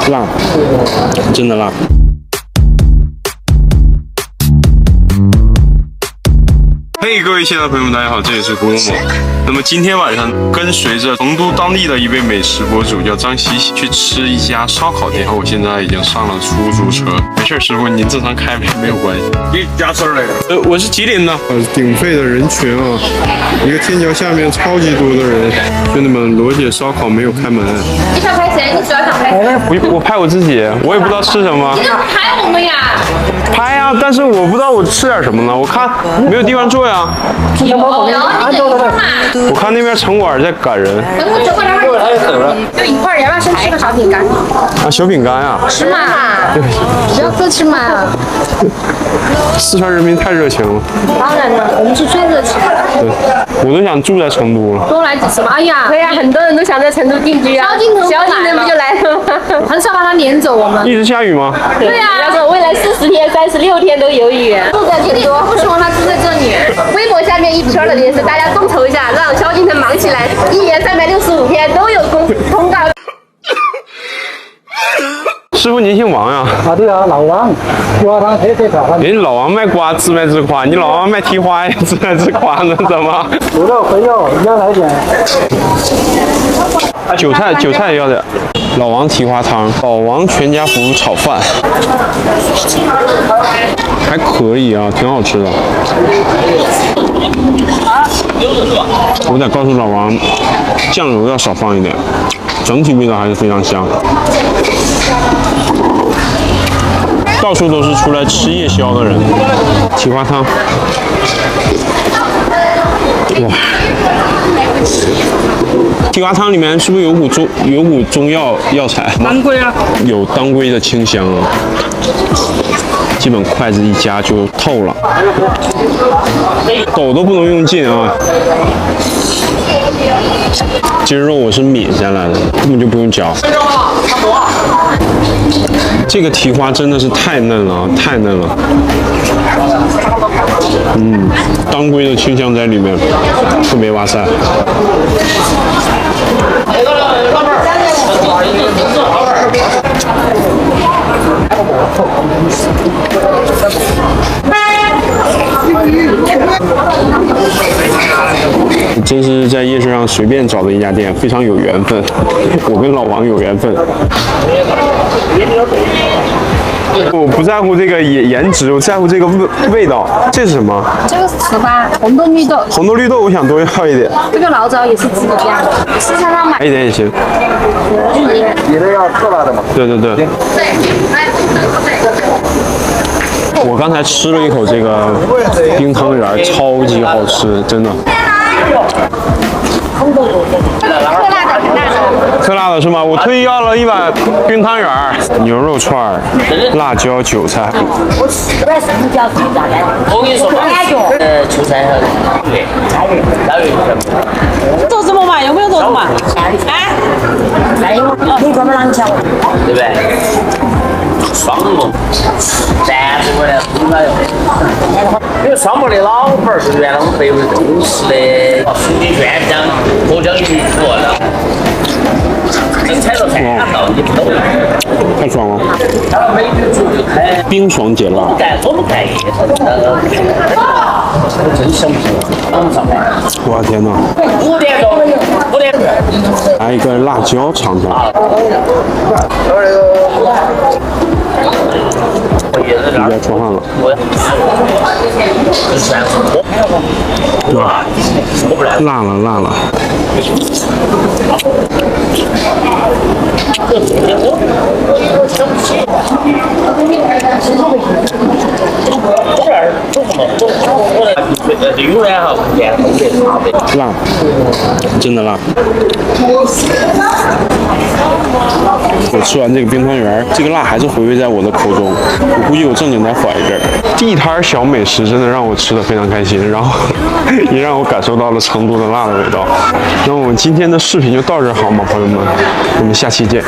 辣，真的辣。嘿，各位亲爱的朋友们，大家好，这里是胡某某。那么今天晚上跟随着成都当地的一位美食博主叫张西西去吃一家烧烤店，我现在已经上了出租车。没事，师傅您正常开没有关系。你家村来的？我是吉林的。鼎沸的人群啊，一个天桥下面超级多的人。兄弟们，罗姐烧烤没有开门。你想拍谁？你主要想拍谁？我拍我自己，我也不知道吃什么。你怎么拍我们呀？拍啊，但是我不知道我吃点什么呢？我看没有地方坐呀。有，你等一会儿嘛。我看那边城管在赶人。等我这会儿就一会儿，要不要先吃个小饼干？啊，小饼干呀。吃嘛，不要客气嘛。四川人民太热情了。当然了，我们是最热情的。对，我都想住在成都了。多来几次吧。哎呀，对呀，很多人都想在成都定居啊。萧敬腾不就来了吗？很少把他撵走我们。一直下雨吗？对呀，他说未来40天、36天都有雨。住在成都，不希望他住在这里。微博下面一圈的也是大家众筹一下，让萧敬腾忙起来，1年365天都有通告。师傅，您姓王呀？啊，对啊，老王，菊花汤特色炒饭。人老王卖瓜自卖自夸，你老王卖蹄花也自卖自夸呢？怎么？卤肉、肥肉，一样来点。韭菜也要点。老王蹄花汤，老王全家福炒饭，还可以啊，挺好吃的。我得告诉老王，酱油要少放一点，整体味道还是非常香。到处都是出来吃夜宵的人。蹄花汤，哇！蹄花汤里面是不是有股中药材？当归啊，有当归的清香啊。基本筷子一夹就透了，抖都不能用劲啊。鸡肉我是抿下来的，根本就不用嚼。这个蹄花真的是太嫩了，太嫩了。当归的清香在里面，特别哇塞。真是在夜市上随便找的一家店，非常有缘分。我跟老王有缘分。我不在乎这个颜值，我在乎这个味道。这是什么？这个是糍粑，红豆绿豆。红豆绿豆，我想多要一点。这个醪糟也是自己家的，市场上买一点也行。你的要特辣的吗？对。我刚才吃了一口这个冰汤圆，超级好吃，真的。特辣的是吗？我特意要了一碗冰汤圆，牛肉串、辣椒、韭菜。我跟你说，韭菜和对，做什么嘛？有没有做什么？你专门啷抢，对不对？双木，咱这边的红了哟。因为双木的老板是原来我们北纬中市的苏锦轩讲浙江渔夫的，能踩到3道你不懂。太爽了！他们美女组就开冰爽解辣。我们干夜场真想不起我们上班。我的天哪5点钟。来一个辣椒尝尝。比较出汗了。哇，辣了。辣，真的辣。我吃完这个冰汤圆，这个辣还是回味在我的口中，我估计我正经得缓一阵儿。地摊小美食真的让我吃得非常开心，然后也让我感受到了成都的辣的味道。那我们今天的视频就到这儿好吗，朋友们？我们下期见。